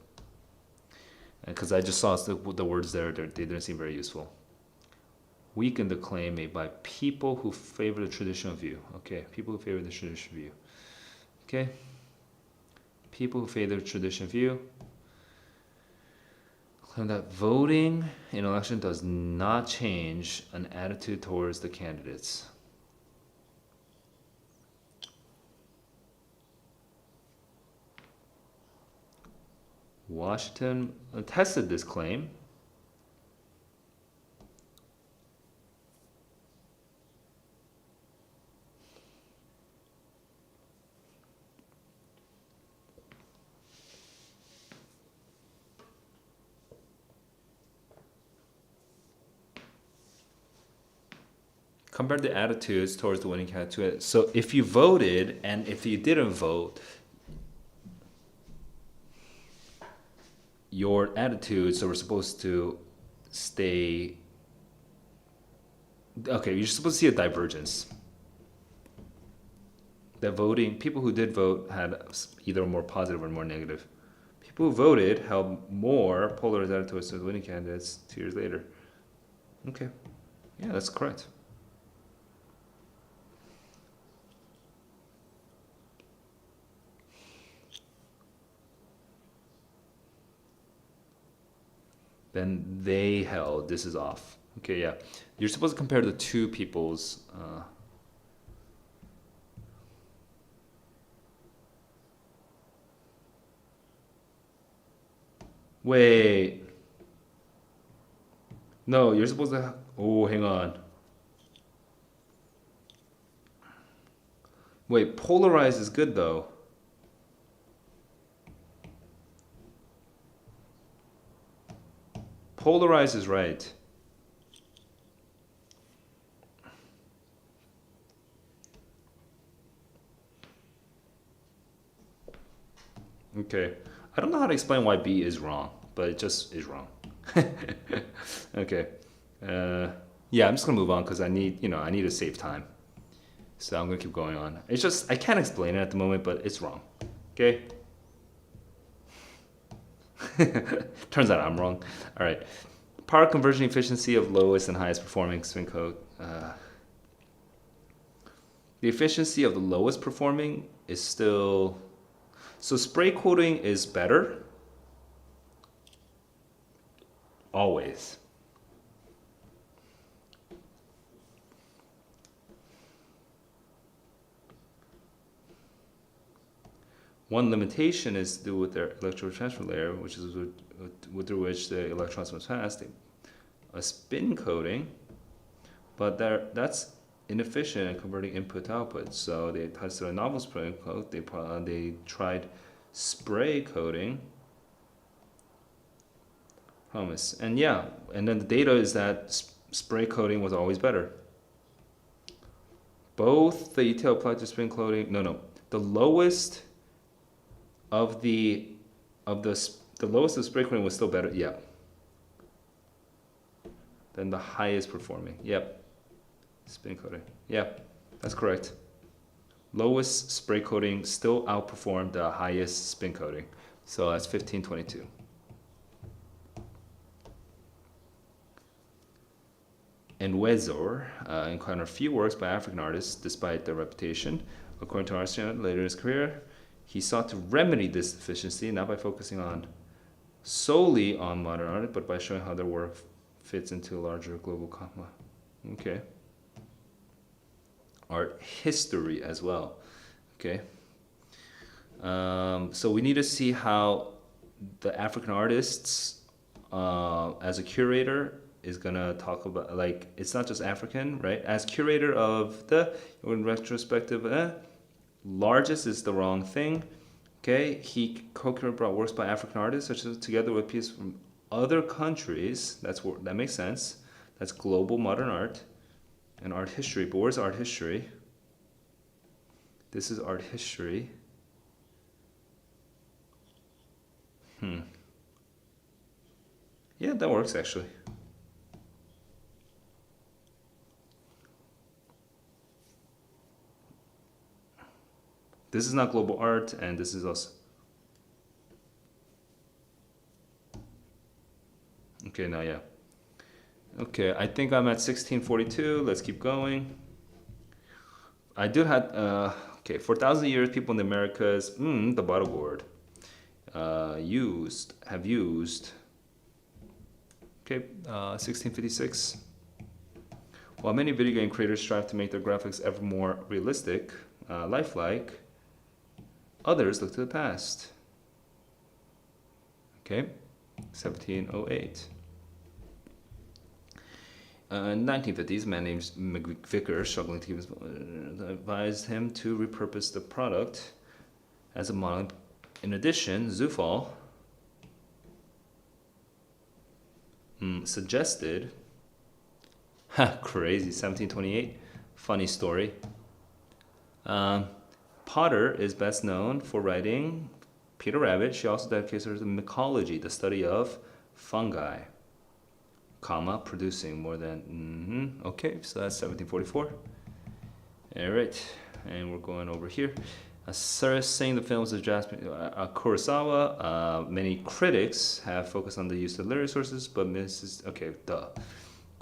[SPEAKER 1] Because I just saw the words there, they didn't seem very useful. Weaken the claim made by people who favor the traditional view. Okay, people who favor the traditional view. Okay, people who favor the traditional view claim that voting in an election does not change an attitude towards the candidates. Washington tested this claim. Compared the attitudes towards the winning candidate. So if you voted and if you didn't vote, your attitudes are supposed to stay. Okay, you're supposed to see a divergence. That voting, people who did vote had either more positive or more negative. People who voted held more polarized attitudes towards the winning candidates 2 years later. Okay. Yeah, that's correct. Then they held. This is off. Okay, yeah. You're supposed to compare the two people's. Wait. No, you're supposed to. Oh, hang on. Wait, polarized is good though. Polarized is right. Okay. I don't know how to explain why B is wrong, but it just is wrong. Okay. Yeah, I'm just gonna move on because I need to save time. So I'm gonna keep going on. It's just I can't explain it at the moment, but it's wrong. Okay. Turns out I'm wrong. All right. Power conversion efficiency of lowest and highest performing spin coat. The efficiency of the lowest performing is still. So spray coating is better. Always. One limitation is to do with their electron transfer layer, which is through which the electrons must pass. A spin coating, but that's inefficient in converting input to output. So they tested a novel spray coat. They tried spray coating. Promise. And yeah, and then the data is that spray coating was always better. Both the ETL applied to spin coating. No, the lowest of the lowest of spray coating was still better. Yeah. Than the highest performing. Yep. Spin coating. Yep. That's correct. Lowest spray coating still outperformed the highest spin coating. So that's 1522. And Wezor encountered few works by African artists despite their reputation. According to Arsenal, later in his career, he sought to remedy this deficiency not by focusing solely on modern art, but by showing how their work fits into a larger global comma. Okay. Art history as well. Okay. So we need to see how the African artists, as a curator, is gonna talk about, like, it's not just African, right? As curator of in retrospective, largest is the wrong thing. Okay, he co-curated brought works by African artists, such as together with pieces from other countries. That makes sense. That's global modern art and art history. But where's art history? This is art history. Yeah, that works actually. This is not global art, and this is also. Okay, now yeah. Okay, I think I'm at 1642. Let's keep going. I do have, okay, for 1,000 years, people in the Americas, the bottle gourd, have used, okay, 1656. While many video game creators strive to make their graphics ever more realistic, lifelike, others look to the past. Okay, 1708. In the 1950s, a man named McVicker, struggling to keep his, advised him to repurpose the product as a model. In addition, Zufall suggested, crazy, 1728, funny story. Potter is best known for writing Peter Rabbit. She also dedicates her to mycology, the study of fungi, producing more than, okay, so that's 1744. All right, and we're going over here. Saying the films of Jasmine Kurosawa, many critics have focused on the use of literary sources, but Mrs. Okay,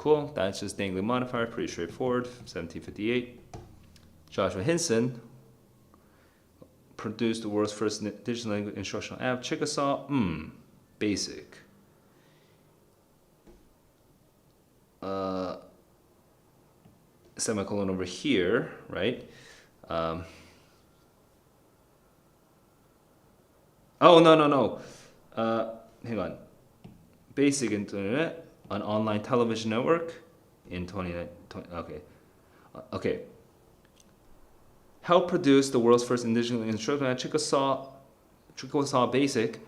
[SPEAKER 1] Cool. That's just dangling modifier. Pretty straightforward. 1758. Joshua Hinson produced the world's first digital language instructional app, Chickasaw. Basic. Semicolon over here, right? Oh, no. Hang on. Basic internet, an online television network in 2020. Okay. Helped produce the world's first indigenous instructional app, Chickasaw Basic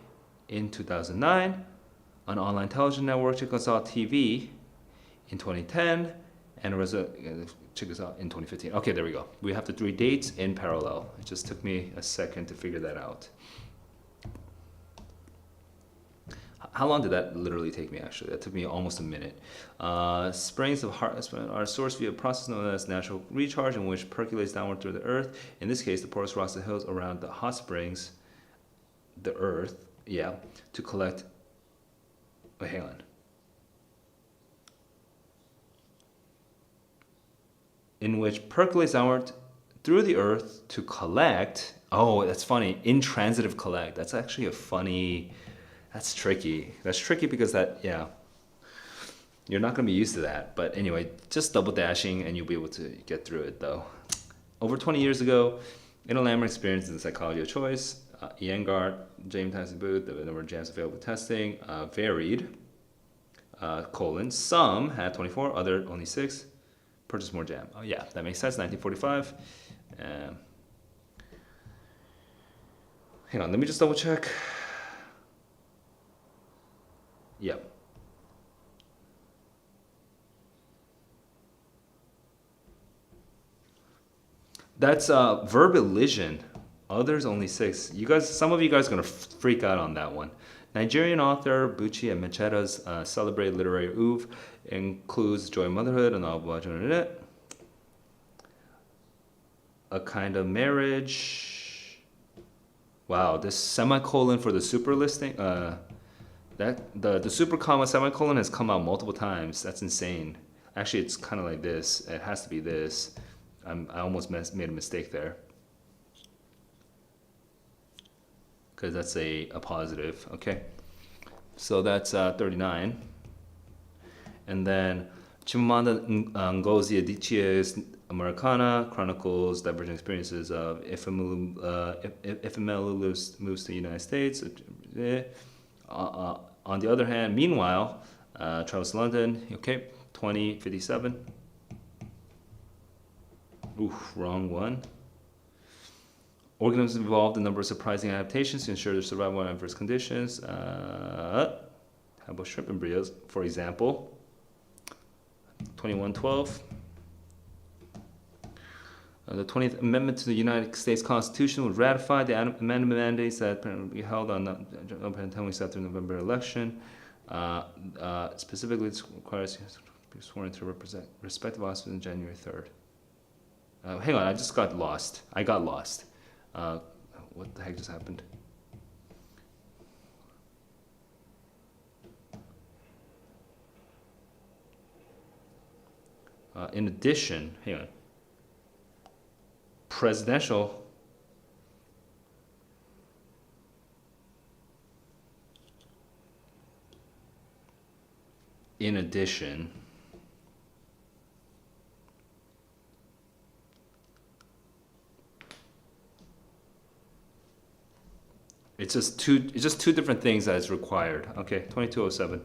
[SPEAKER 1] in 2009, an online television network, Chickasaw TV in 2010, and Chickasaw in 2015. Okay, there we go. We have the 3 dates in parallel. It just took me a second to figure that out. How long did that literally take me, actually? That took me almost a minute. Springs of heart are sourced via a process known as natural recharge, in which percolates downward through the earth. In this case, the porous rocks and hills around the hot springs, the earth, to collect. Wait, hang on. In which percolates downward through the earth to collect. Oh, that's funny. Intransitive collect. That's actually a funny. That's tricky. That's tricky because you're not going to be used to that. But anyway, just double dashing and you'll be able to get through it though. Over 20 years ago, in a landmark experience in the psychology of choice, Iyengar, James Tyson Booth, the number of jams available testing varied. Some had 24, other only 6. Purchase more jam. Oh yeah, that makes sense. 1945. Hang on, let me just double check. Yep. That's verb elision. Others only 6. You guys, some of you guys are gonna freak out on that one. Nigerian author Buchi and Macheta's celebrated literary oeuvre includes Joy of Motherhood and A Kind of Marriage. Wow, this semicolon for the super listing. The super comma semicolon has come out multiple times. That's insane. Actually, it's kind of like this. It has to be this. I almost made a mistake there. Because that's a positive. Okay. So that's 39. And then Chimamanda Ngozi Adichie's Americana chronicles divergent experiences of Ifemelu moves to the United States. On the other hand, meanwhile, travels to London. Okay, 2057. Oof, wrong one. Organisms evolved a number of surprising adaptations to ensure their survival in adverse conditions. How about shrimp embryos, for example? 2112. The 20th Amendment to the United States Constitution would ratify the amendment mandates that be held on 10 weeks after the November election. Specifically, it requires you to be sworn to represent respective offices on January 3rd. Hang on, I just got lost. I got lost. What the heck just happened? In addition, hang on. Presidential. In addition, it's just two different things that is required. Okay, 2207.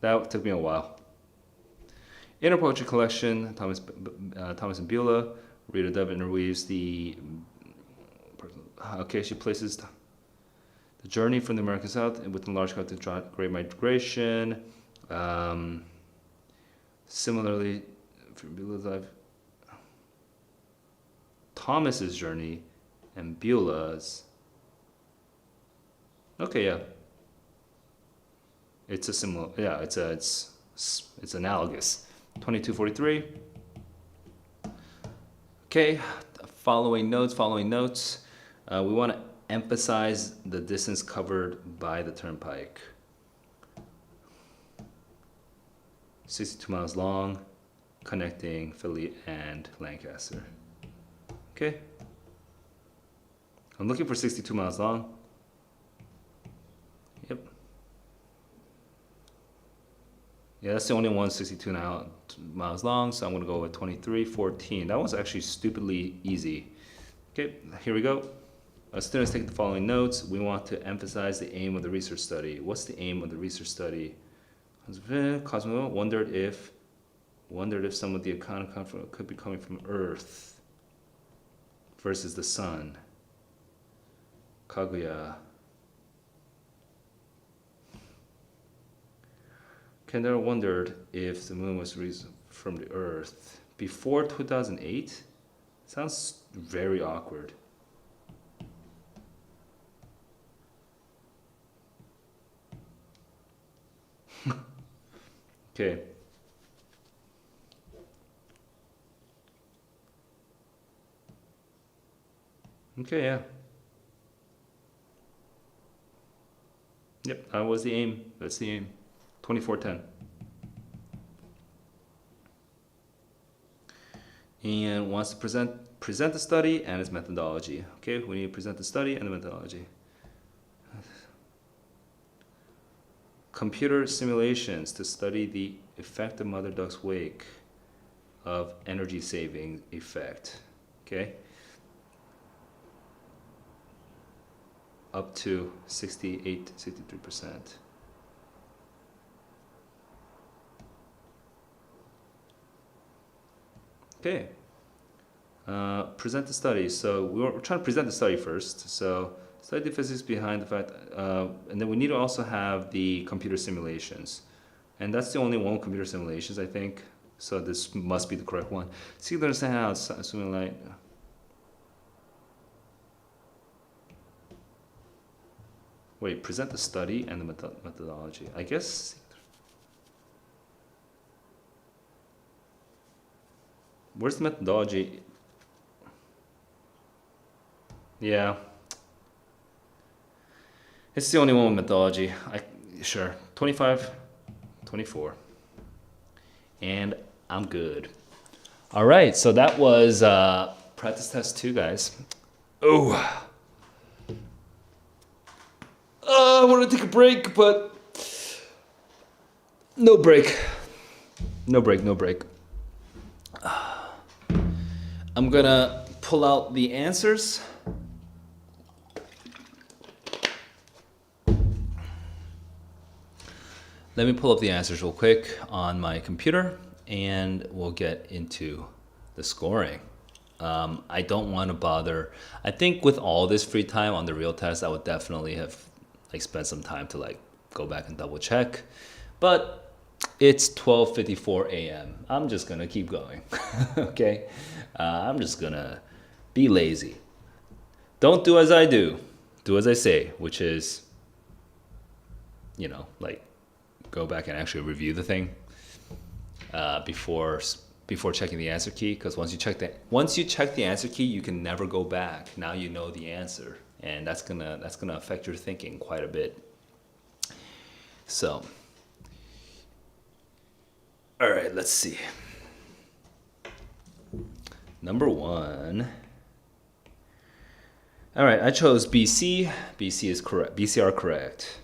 [SPEAKER 1] That took me a while. Inner Poetry Collection, Thomas and Beulah. Rita Dove interweaves the. Okay, she places the journey from the American South within large cut to Great Migration. Similarly, for Beulah's life, Thomas's journey and Beulah's. Okay, yeah. It's a similar. Yeah, it's analogous. 2243. Okay, following notes. We want to emphasize the distance covered by the turnpike. 62 miles long, connecting Philly and Lancaster. Okay. I'm looking for 62 miles long. Yep. Yeah, that's the only one 62 miles long, so I'm gonna go with 2314. That was actually stupidly easy. Okay, here we go. Students take the following notes. We want to emphasize the aim of the research study. What's the aim of the research study? Cosmo wondered if some of the account could be coming from Earth versus the sun. Kaguya. Kendra wondered if the moon was from the Earth before 2008. Sounds very awkward. Okay. Okay, yeah. Yep, that was the aim. That's the aim. 2410. And wants to present the study and its methodology. Okay, we need to present the study and the methodology. Computer simulations to study the effect of mother duck's wake of energy saving effect. Okay. Up to 63%. Okay. Present the study. So we're trying to present the study first. So study the physics behind the fact, and then we need to also have the computer simulations. And that's the only one, computer simulations, I think. So this must be the correct one. See, understand how it's assuming light. Wait, present the study and the methodology. I guess. Where's the methodology? Yeah. It's the only one with methodology. Sure. 25, 24. And I'm good. All right, so that was practice test 2, guys. Oh. I want to take a break, but no break. No break, no break. I'm gonna pull out the answers. Let me pull up the answers real quick on my computer and we'll get into the scoring. I don't want to bother. I think with all this free time on the real test, I would definitely have spent some time to go back and double check. But it's 12:54 a.m. I'm just gonna keep going. Okay? I'm just gonna be lazy. Don't do as I do. Do as I say, which is, go back and actually review the thing before checking the answer key. Because once you check the answer key, you can never go back. Now you know the answer, and that's gonna affect your thinking quite a bit. So, all right, let's see. Number 1. All right, I chose BC. BC is correct. BC are correct.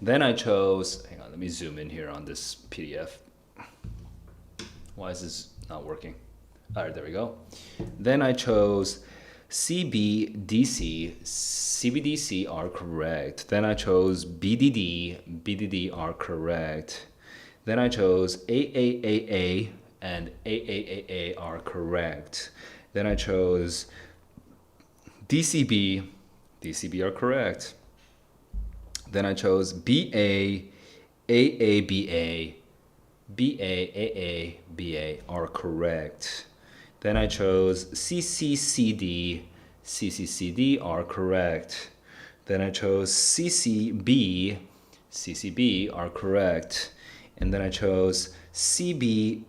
[SPEAKER 1] Then I chose. Hang on, let me zoom in here on this PDF. Why is this not working? All right, there we go. Then I chose CBDC. CBDC are correct. Then I chose BDD. BDD are correct. Then I chose AAAA, and AAAA are correct. Then I chose DCB. DCB are correct. Then I chose BA, AABA. BA, AABA are correct. Then I chose CCCD. CCCD are correct. Then I chose CCB. CCB are correct. And then I chose CBDD.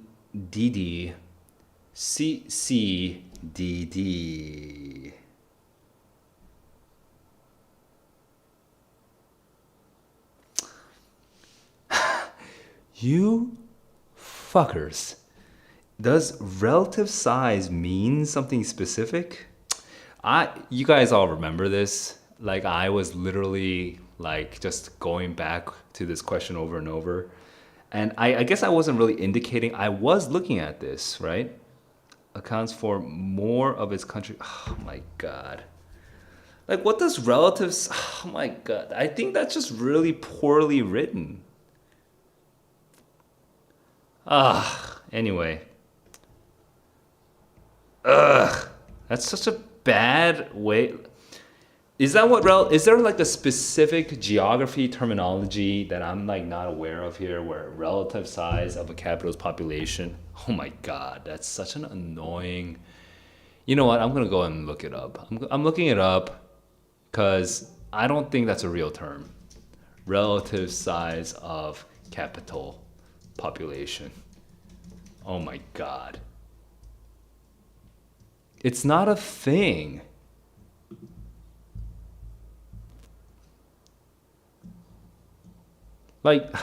[SPEAKER 1] CCDD. You Motherfuckers. Does relative size mean something specific? You guys all remember this? Like I was literally like just going back to this question over and over. And I guess I wasn't really indicating, I was looking at this, right? Accounts for more of its country. Oh my God. Like what does relatives, oh my God. I think that's just really poorly written. Anyway. That's such a bad way. Is there like a specific geography terminology that I'm like not aware of here where relative size of a capital's population? Oh my God, that's such an annoying. You know what? I'm gonna go and look it up. I'm looking it up because I don't think that's a real term. Relative size of capital population. Oh my God. It's not a thing. Like,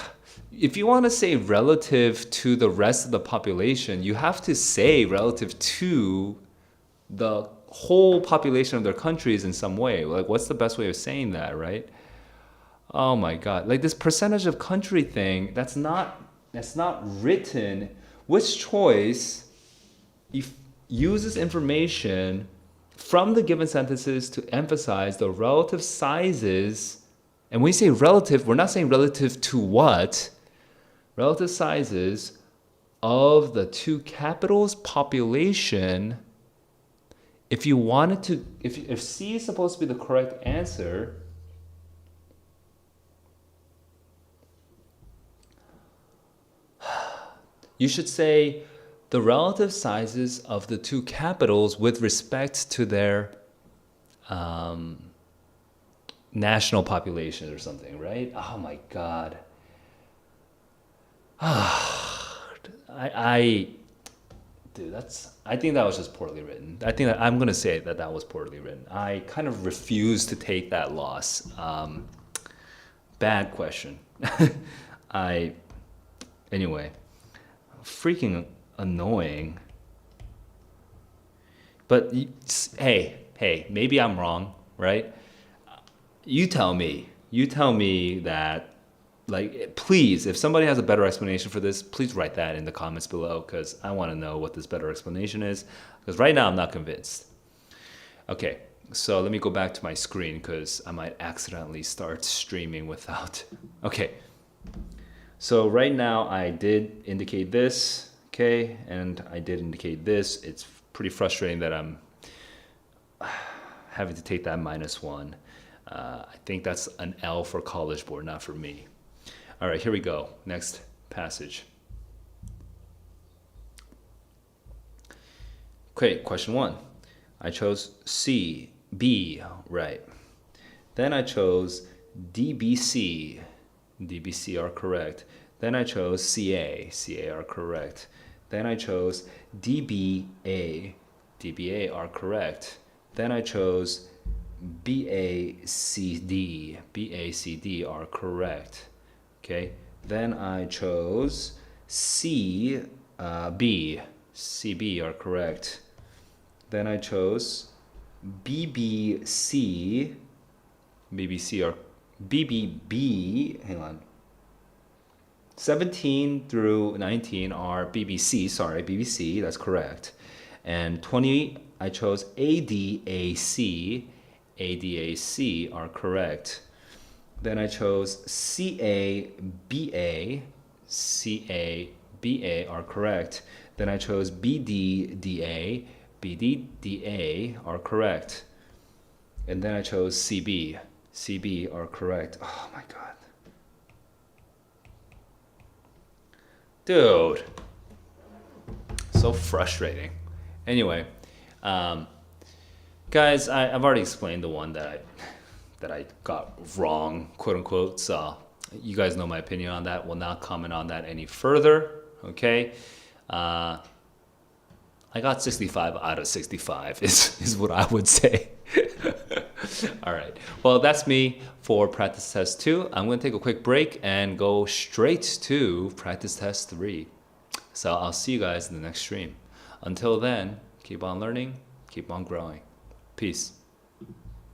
[SPEAKER 1] if you want to say relative to the rest of the population, you have to say relative to the whole population of their countries in some way. Like, what's the best way of saying that, right? Oh my God. Like this percentage of country thing, that's not written. Which choice uses information from the given sentences to emphasize the relative sizes. And when we say relative, we're not saying relative to what? Relative sizes of the two capitals' population. If you wanted to, if C is supposed to be the correct answer, you should say the relative sizes of the two capitals with respect to their national populations or something, right? Oh my God. Dude, I think that was just poorly written. I think that I'm gonna say that was poorly written. I kind of refuse to take that loss. Bad question. Anyway, freaking annoying. But hey, maybe I'm wrong, right? You tell me that, like, please, if somebody has a better explanation for this, please write that in the comments below because I want to know what this better explanation is because right now I'm not convinced. Okay, so let me go back to my screen because I might accidentally start streaming without. Okay, so right now I did indicate this, okay, and I did indicate this. It's pretty frustrating that I'm having to take that -1. I think that's an L for College Board, not for me. All right, here we go. Next passage. Okay, question 1. I chose C, B, right. Then I chose DBC. DBC are correct. Then I chose CA. CA are correct. Then I chose DBA. DBA are correct. Then I chose BACD. BACD are correct. Okay. Then I chose CB. CB are correct. Then I chose BBC. BBC are BBB. Hang on. 17 through 19 are BBC. Sorry, BBC. That's correct. And 20, I chose ADAC. ADAC are correct. Then I chose CABA. CABA are correct. Then I chose BDDA. BDDA are correct. And then I chose CB. CB are correct. Oh my God. Dude. So frustrating. Anyway, guys, I've already explained the one that I got wrong, quote unquote. So you guys know my opinion on that. Will not comment on that any further. Okay. I got 65 out of 65 is what I would say. All right. Well, that's me for practice test 2. I'm going to take a quick break and go straight to practice test 3. So I'll see you guys in the next stream. Until then, keep on learning, keep on growing. Peace.